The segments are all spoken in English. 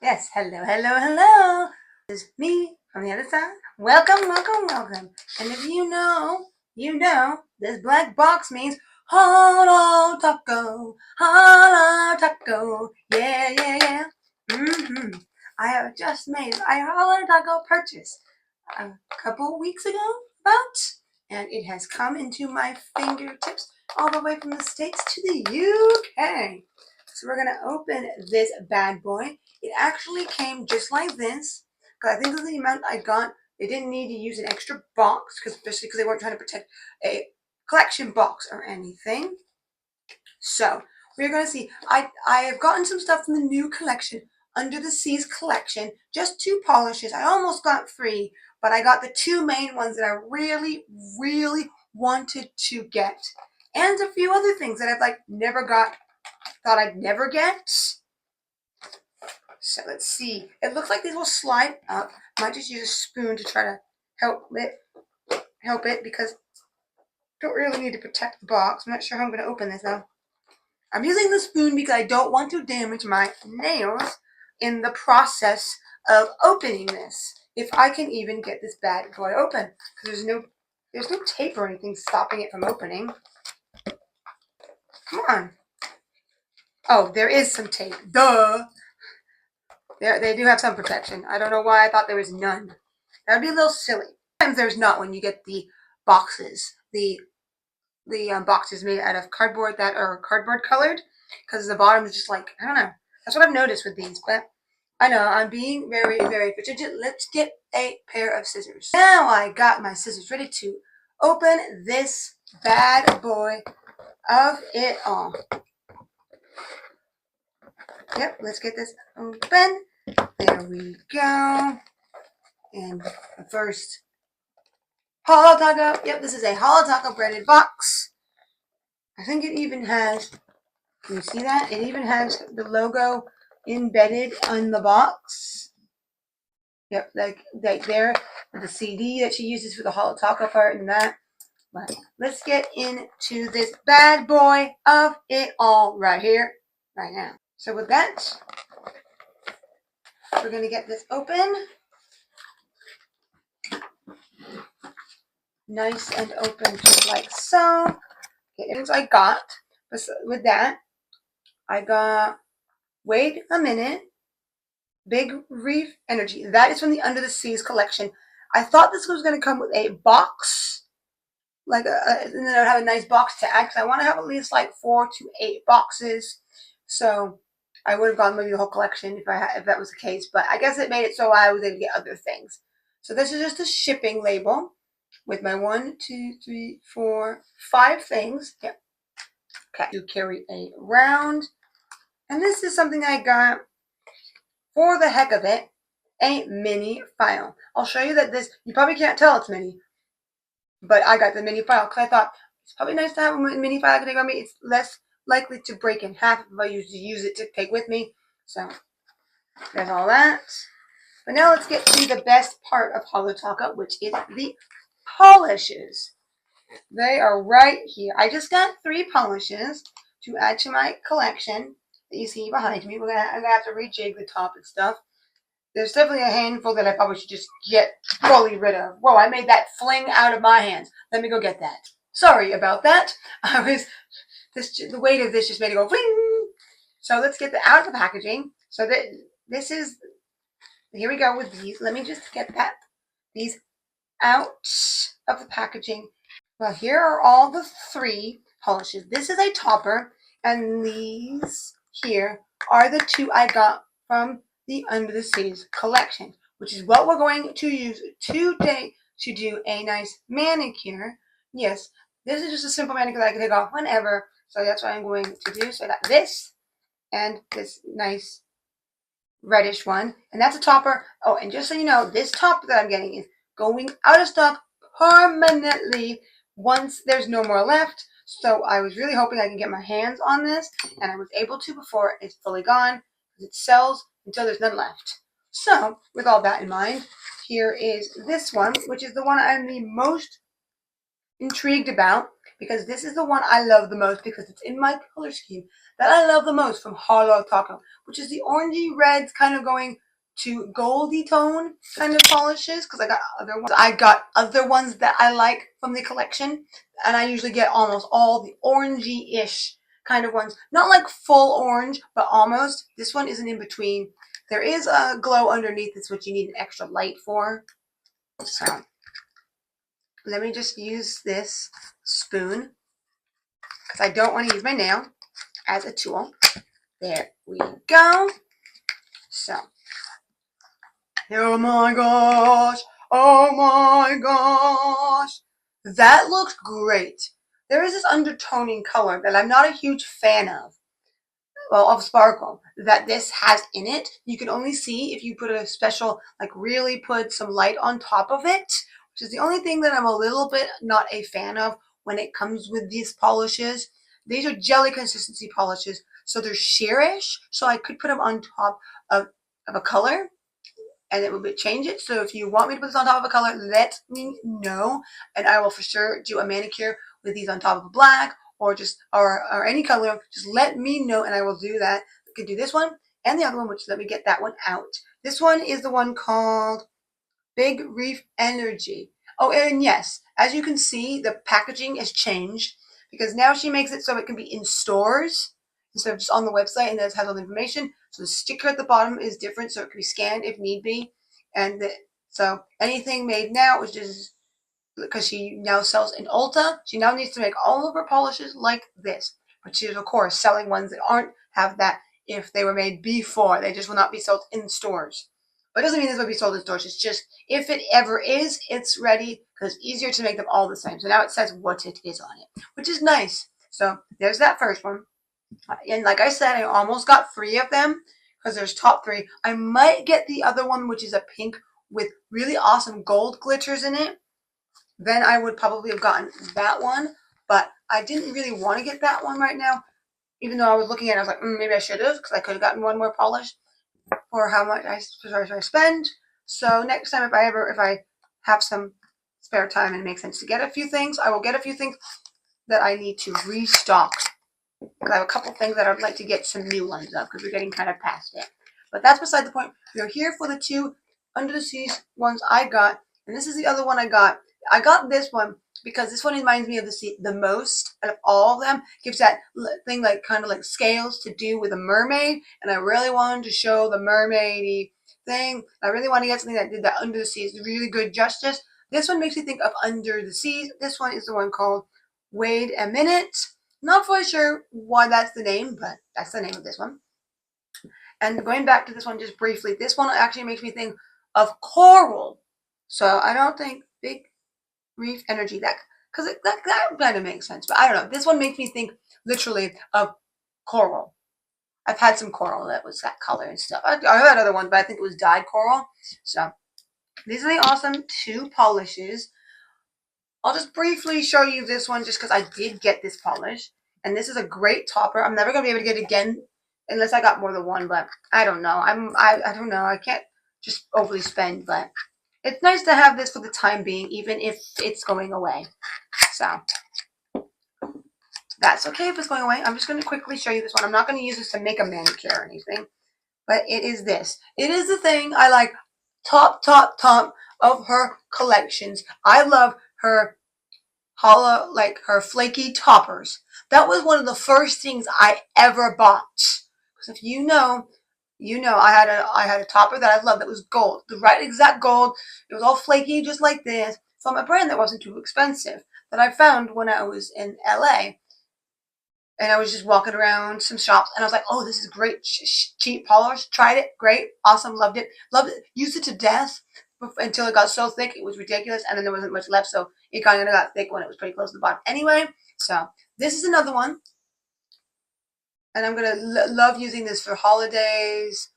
Yes, hello, hello, hello. This is me from the other side. Welcome, welcome, welcome. And if you know, this black box means Holo Taco, Holo Taco. Yeah, yeah, yeah. I have just made a Holo Taco purchase a couple weeks ago, and it has come into my fingertips all the way from the States to the UK. So we're gonna open this bad boy. It actually came just like this, because I think of the amount I got, they didn't need to use an extra box, especially because they weren't trying to protect a collection box or anything. So we're gonna see. I have gotten some stuff from the new collection, Under the Seas collection, just 2 polishes. I almost got 3, but I got the 2 main ones that I really, really wanted to get, and a few other things that I've never got, thought I'd never get. So let's see. It looks like these will slide up. Might just use a spoon to try to help it because I don't really need to protect the box. I'm not sure how I'm going to open this though. I'm using the spoon because I don't want to damage my nails in the process of opening this. If I can even get this bad boy open, because there's no tape or anything stopping it from opening. Come on. Oh, there is some tape. Duh. They do have some protection. I don't know why I thought there was none. That would be a little silly. Sometimes there's not when you get the boxes. The boxes made out of cardboard that are cardboard colored, because the bottom is just like, I don't know. That's what I've noticed with these, but I know I'm being very, very vigilant. Let's get a pair of scissors. Now I got my scissors ready to open this bad boy of it all. Yep, let's get this open. There we go. And the first Holo Taco. Yep, this is a Holo Taco breaded box. I think it even has, can you see that? It even has the logo embedded on the box. Yep, like there, with the CD that she uses for the Holo Taco part and that. But let's get into this bad boy of it all right here, right now. So with that, we're going to get this open. Nice and open, just like so. Okay, things I got. With that, I got Wait a Minute, Big Reef Energy. That is from the Under the Seas collection. I thought this was going to come with a box, and then I would have a nice box to add, because I want to have at least 4 to 8 boxes. So I would have gone maybe the whole collection if that was the case. But I guess it made it so I was able to get other things. So this is just a shipping label with my 1, 2, 3, 4, 5 things. Yep. Okay. To carry around. And this is something I got for the heck of it, a mini file. I'll show you that this, you probably can't tell it's mini, but I got the mini file because I thought it's probably nice to have a mini file I can take on me. It's less likely to break in half if I use it to take with me. So there's all that. But now let's get to the best part of Holo Taco, which is the polishes. They are right here. I just got 3 polishes to add to my collection that you see behind me. I'm gonna have to rejig the top and stuff. There's definitely a handful that I probably should just get fully rid of. Whoa, I made that fling out of my hands. Let me go get that. Sorry about that. The weight of this just made it go fling. So let's get out of the packaging. So this is, here we go with these. Let me just get these out of the packaging. Well, here are all the 3 polishes. This is a topper, and these here are the 2 I got from the Under the Seas collection, which is what we're going to use today to do a nice manicure. Yes, this is just a simple manicure that I can take off whenever, so that's what I'm going to do. So I got this and this nice reddish one, and that's a topper. Oh, and just so you know, this topper that I'm getting is going out of stock permanently once there's no more left. So I was really hoping I can get my hands on this, and I was able to before it's fully gone, because it sells until there's none left. So with all that in mind, here is this one, which is the one I'm the most intrigued about. because this is the one I love the most because it's in my color scheme that I love the most from Holo, which is the orangey red kind of going to goldy tone kind of polishes, because I got other ones. I got other ones that I like from the collection, and I usually get almost all the orangey-ish kind of ones. Not like full orange, but almost. This one isn't in between. There is a glow underneath. That's what you need an extra light for. So let me just use this spoon because I don't want to use my nail as a tool. There we go. So, oh my gosh, oh my gosh. That looks great. There is this undertoning color that I'm not a huge fan of. Well, of sparkle that this has in it. You can only see if you put a special, like really put some light on top of it, which is the only thing that I'm a little bit not a fan of when it comes with these polishes. These are jelly consistency polishes, so they're sheerish, so I could put them on top of a color and it will change it. So if you want me to put this on top of a color, let me know, and I will for sure do a manicure with these on top of a black or just or any color. Just let me know and I will do that. I can do this one and the other one, which let me get that one out. This one is the one called Big Reef Energy. Oh, and yes, as you can see, the packaging has changed because now she makes it so it can be in stores instead of just on the website, and it has all the information. So the sticker at the bottom is different, so it can be scanned if need be. And so anything made now, which is because she now sells in Ulta, she now needs to make all of her polishes like this. But she is, of course, selling ones that aren't have that if they were made before. They just will not be sold in stores. But it doesn't mean this will be sold in stores. It's just if it ever is, it's ready because it's easier to make them all the same. So now it says what it is on it, which is nice. So there's that first one. And like I said, I almost got 3 of them because there's top 3. I might get the other one, which is a pink with really awesome gold glitters in it. Then I would probably have gotten that one, but I didn't really want to get that one right now. Even though I was looking at it, I was like, maybe I should have, because I could have gotten one more polish for how much I spend. So next time, if I have some spare time and it makes sense to get a few things, I will get a few things that I need to restock. Because I have a couple things that I'd like to get some new ones of, because we're getting kind of past it. But that's beside the point. We're here for the 2 Under the Sea ones I got, and this is the other one I got. I got this one because this one reminds me of the sea the most out of all of them. Gives that thing like kind of like scales to do with a mermaid, and I really wanted to show the mermaidy thing. I really want to get something that did that Under the Seas really good justice. This one makes me think of Under the Seas. This one is the one called Wait a Minute. Not fully sure why that's the name, but that's the name of this one. And going back to this one just briefly, this one actually makes me think of coral. So I don't think Big Reef Energy that, because that kind of makes sense. But I don't know. This one makes me think literally of coral. I've had some coral that was that color and stuff. I had other ones, but I think it was dyed coral. So these are the awesome 2 polishes. I'll just briefly show you this one just because I did get this polish. And this is a great topper. I'm never going to be able to get it again unless I got more than one, but I don't know. I don't know. I can't just overly spend, but it's nice to have this for the time being, even if it's going away. So that's okay if it's going away. I'm just going to quickly show you this one. I'm not going to use this to make a manicure or anything, but it is this. It is the thing I like top of her collections. I love her Holo, like her flaky toppers. That was one of the first things I ever bought. Because if you know, I had a topper that I loved that was gold, the right exact gold. It was all flaky, just like this, from a brand that wasn't too expensive that I found when I was in LA. And I was just walking around some shops, and I was like, "Oh, this is great, cheap polish." Tried it, great, awesome, loved it, used it to death until it got so thick it was ridiculous, and then there wasn't much left, so it kind of got thick when it was pretty close to the bottom. Anyway, so this is another one, and I'm gonna love using this for holidays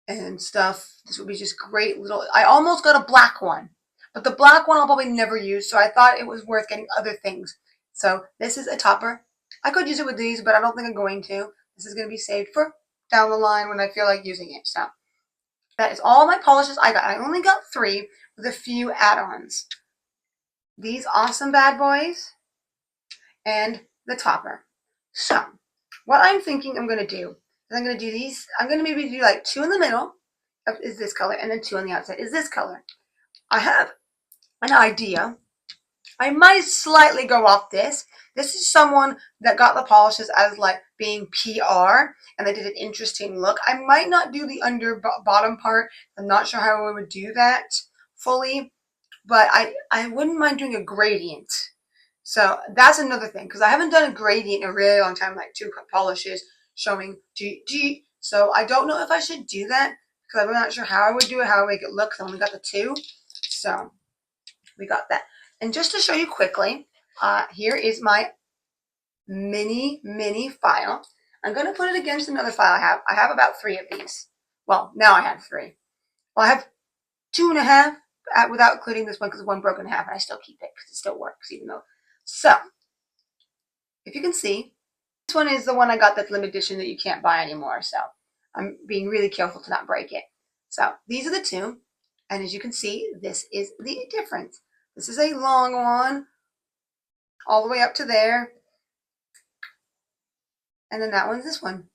and stuff. This would be just great little. I almost got a black one, but the black one I'll probably never use, so I thought it was worth getting other things. So this is a topper. I could use it with these, but I don't think I'm going to. This is going to be saved for down the line when I feel like using it. So that is all my polishes I got. I only got 3 with a few add-ons. These awesome bad boys. and the topper. So what I'm thinking I'm going to do is I'm going to do these. I'm going to maybe do like 2 in the middle is this color, and then 2 on the outside is this color. I have an idea. I might slightly go off this. This is someone that got the polishes as like being PR, and they did an interesting look. I might not do the bottom part. I'm not sure how I would do that fully, but I wouldn't mind doing a gradient. So that's another thing, because I haven't done a gradient in a really long time, like 2 polishes showing GG. So I don't know if I should do that, because I'm not sure how I would do it, how I would make it look, because I only got the 2. So we got that. And just to show you quickly, here is my mini file. I'm going to put it against another file I have. I have about 3 of these. Well, now I have 3. Well, I have 2.5 without including this one, because one broke in half, and I still keep it because it still works, even though. So, if you can see, this one is the one I got that's limited edition that you can't buy anymore. So, I'm being really careful to not break it. So, these are the 2. And as you can see, this is the difference. This is a long one, all the way up to there. And then that one's this one.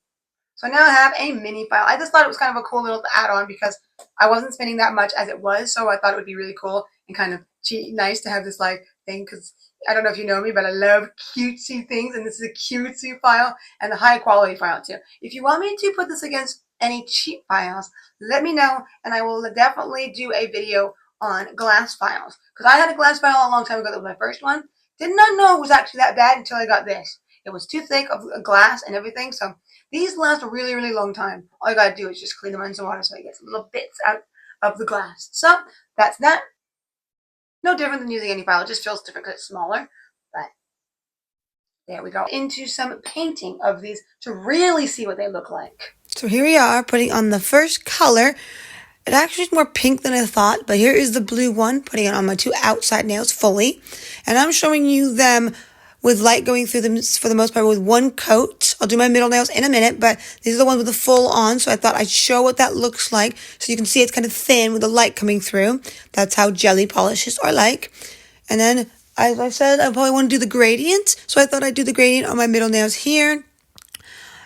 So now I have a mini file. I just thought it was kind of a cool little add-on because I wasn't spending that much as it was. So I thought it would be really cool and kind of nice to have this like thing, because I don't know if you know me, but I love cutesy things. And this is a cutesy file and a high quality file too. If you want me to put this against any cheap files, let me know, and I will definitely do a video on glass files. Because I had a glass file a long time ago. That was my first one. Did not know it was actually that bad until I got this. It was too thick of glass and everything. So these last a really, really long time. All you gotta do is just clean them in some water so it gets little bits out of the glass. So that's that. No different than using any file. It just feels different because it's smaller. But there we go. Into some painting of these to really see what they look like. So here we are putting on the first color. It actually is more pink than I thought, but here is the blue one, putting it on my 2 outside nails fully. And I'm showing you them with light going through them for the most part with 1 coat. I'll do my middle nails in a minute, but these are the ones with the full on, so I thought I'd show what that looks like. So you can see it's kind of thin with the light coming through. That's how jelly polishes are like. And then, as I said, I probably want to do the gradient, so I thought I'd do the gradient on my middle nails here.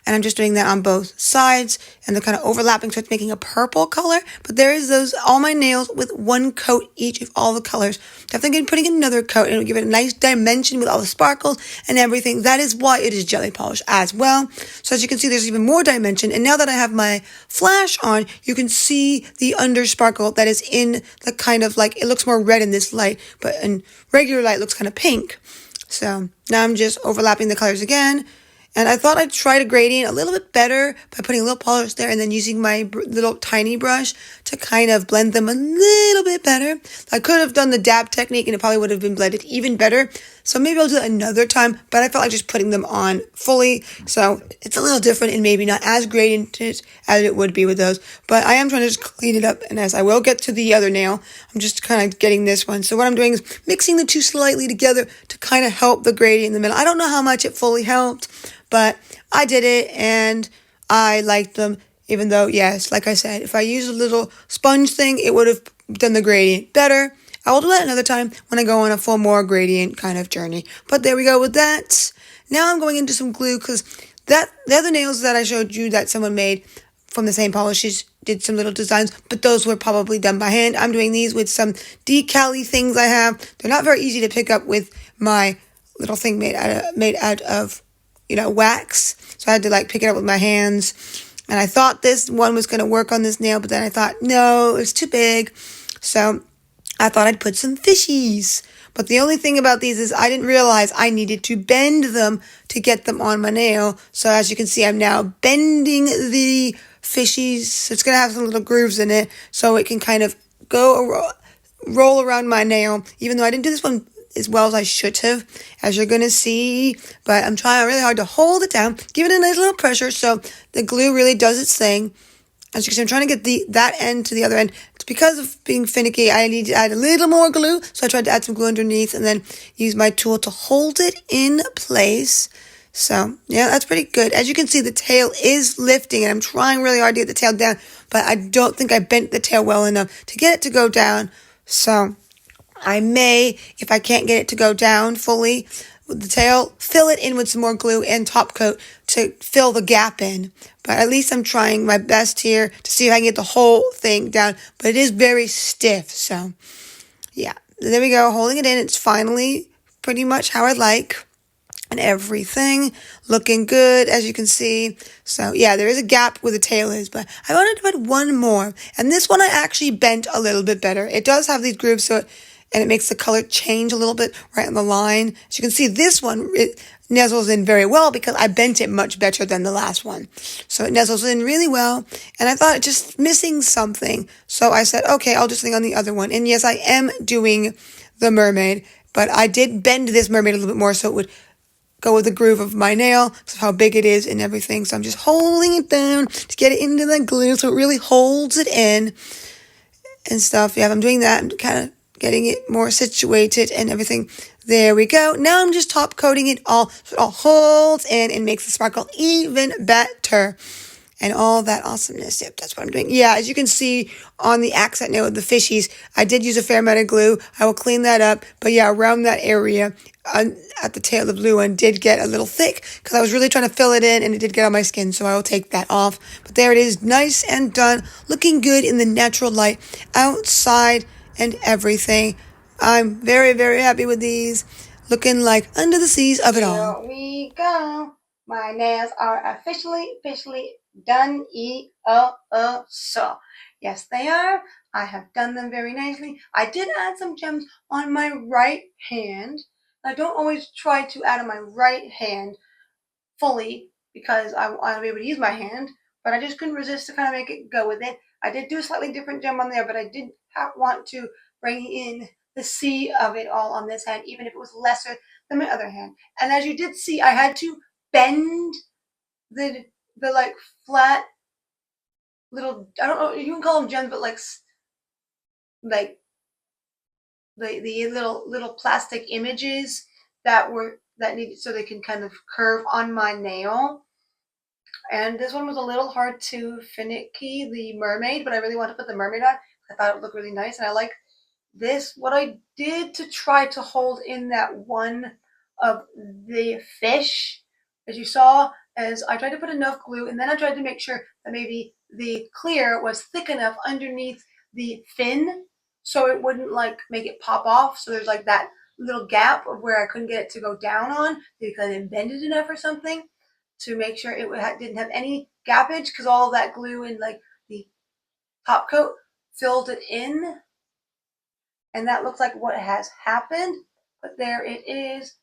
And I'm just doing that on both sides, and they're kind of overlapping, so it's making a purple color. But there is all my nails with 1 coat each of all the colors. Definitely putting another coat, and it'll give it a nice dimension with all the sparkles and everything. That is why it is jelly polish as well. So as you can see, there's even more dimension. And now that I have my flash on, you can see the under sparkle that is in the kind of like, it looks more red in this light, but in regular light it looks kind of pink. So now I'm just overlapping the colors again. And I thought I'd try to gradient a little bit better by putting a little polish there and then using my little tiny brush to kind of blend them a little bit better. I could have done the dab technique and it probably would have been blended even better. So maybe I'll do that another time, but I felt like just putting them on fully. So it's a little different and maybe not as gradiented as it would be with those. But I am trying to just clean it up. And as I will get to the other nail, I'm just kind of getting this one. So what I'm doing is mixing the 2 slightly together to kind of help the gradient in the middle. I don't know how much it fully helped, but I did it and I liked them, even though, yes, like I said, if I used a little sponge thing, it would have done the gradient better. I will do that another time when I go on a full more gradient kind of journey. But there we go with that. Now I'm going into some glue because the other nails that I showed you that someone made from the same polishes did some little designs, but those were probably done by hand. I'm doing these with some decal-y things I have. They're not very easy to pick up with my little thing made out of wax. So I had to like pick it up with my hands. And I thought this one was going to work on this nail, but then I thought, no, it's too big. So I thought I'd put some fishies. But the only thing about these is I didn't realize I needed to bend them to get them on my nail. So as you can see, I'm now bending the fishies. It's going to have some little grooves in it so it can kind of roll around my nail, even though I didn't do this one as well as I should have, as you're going to see. But I'm trying really hard to hold it down, give it a nice little pressure so the glue really does its thing. As you can see, I'm trying to get that end to the other end. It's because of being finicky, I need to add a little more glue. So I tried to add some glue underneath and then use my tool to hold it in place. So, yeah, that's pretty good. As you can see, the tail is lifting, and I'm trying really hard to get the tail down, but I don't think I bent the tail well enough to get it to go down. So I may, if I can't get it to go down fully, with the tail, fill it in with some more glue and top coat to fill the gap in. But at least I'm trying my best here to see if I can get the whole thing down. But it is very stiff, so yeah. There we go, holding it in. It's finally pretty much how I like. And everything looking good, as you can see. So yeah, there is a gap where the tail is, but I wanted to put one more. And this one I actually bent a little bit better. It does have these grooves, and it makes the color change a little bit right on the line. As you can see, this one, it nuzzles in very well because I bent it much better than the last one. So it nuzzles in really well, and I thought it just missing something. So I said, okay, I'll just think on the other one. And yes, I am doing the mermaid, but I did bend this mermaid a little bit more so it would go with the groove of my nail, so how big it is and everything. So I'm just holding it down to get it into the glue so it really holds it in and stuff. Yeah, I'm doing that. I'm kind of getting it more situated and everything. There we go. Now I'm just top coating it all so it all holds in and makes the sparkle even better. And all that awesomeness. Yep, that's what I'm doing. Yeah, as you can see on the accent nail with the fishies, I did use a fair amount of glue. I will clean that up. But yeah, around that area at the tail of the blue one did get a little thick because I was really trying to fill it in and it did get on my skin. So I will take that off. But there it is, nice and done. Looking good in the natural light outside and everything. I'm very, very happy with these. Looking like under the seas of it all. Here we go. My nails are officially done. So yes, they are. I have done them very nicely. I did add some gems on my right hand. I don't always try to add on my right hand fully because I want to be able to use my hand, but I just couldn't resist to kind of make it go with it. I did do a slightly different gem on there, but I did want to bring in the sea of it all on this hand, even if it was lesser than my other hand. And as you did see, I had to bend the like flat little, I don't know, you can call them gems, but like the little plastic images that needed so they can kind of curve on my nail. And this one was a little hard to finicky, the mermaid, but I really wanted to put the mermaid on. I thought it would look really nice, and I like this. What I did to try to hold in that one of the fish, as you saw, is I tried to put enough glue, and then I tried to make sure that maybe the clear was thick enough underneath the fin so it wouldn't like make it pop off. So there's like that little gap of where I couldn't get it to go down on because I didn't bend it enough or something to make sure it didn't have any gappage because all of that glue and like the top coat filled it in, and that looks like what has happened. But there it is,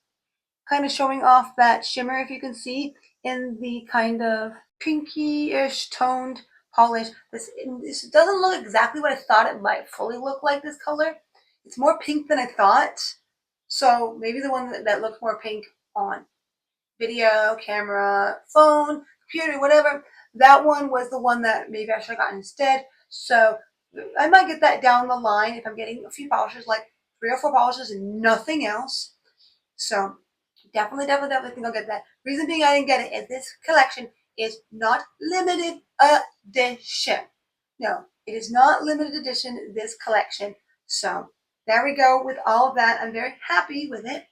kind of showing off that shimmer, if you can see, in the kind of pinky-ish toned polish. This doesn't look exactly what I thought it might fully look like, this color. It's more pink than I thought, so maybe the one that looks more pink on video, camera, phone, computer, whatever. That one was the one that maybe I should have gotten instead. So I might get that down the line if I'm getting a few polishes, like 3 or 4 polishes and nothing else. So definitely think I'll get that. Reason being I didn't get it is this collection is not limited edition. No, it is not limited edition, this collection. So there we go with all of that. I'm very happy with it.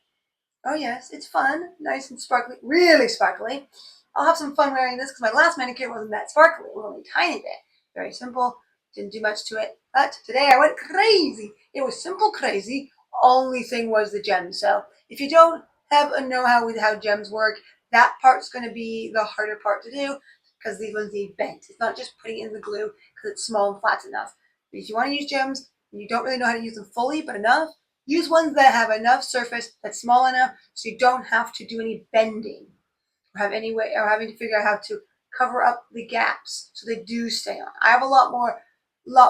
Oh yes, it's fun, nice and sparkly, really sparkly. I'll have some fun wearing this because my last manicure wasn't that sparkly, it was only a tiny bit. Very simple, didn't do much to it. But today I went crazy. It was simple crazy. Only thing was the gems. So if you don't have a know-how with how gems work, that part's going to be the harder part to do because these ones need bent. It's not just putting in the glue because it's small and flat enough. But if you want to use gems and you don't really know how to use them fully, but enough, use ones that have enough surface that's small enough so you don't have to do any bending or have any way or having to figure out how to cover up the gaps so they do stay on. I have a lot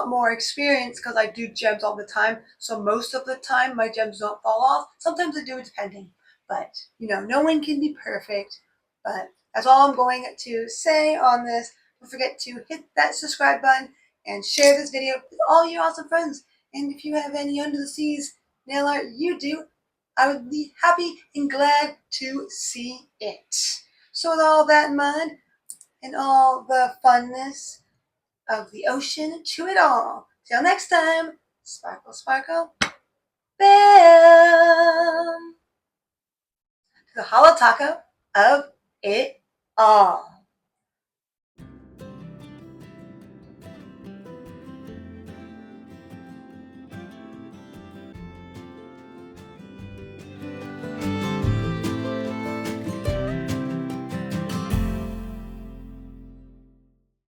more experience because I do gems all the time. So most of the time my gems don't fall off. Sometimes they do, depending. But no one can be perfect. But that's all I'm going to say on this. Don't forget to hit that subscribe button and share this video with all your awesome friends. And if you have any under the seas nail art you do, I would be happy and glad to see it. So with all that in mind and all the funness of the ocean to it all, till next time, sparkle, sparkle, bam! the holo taco of it all.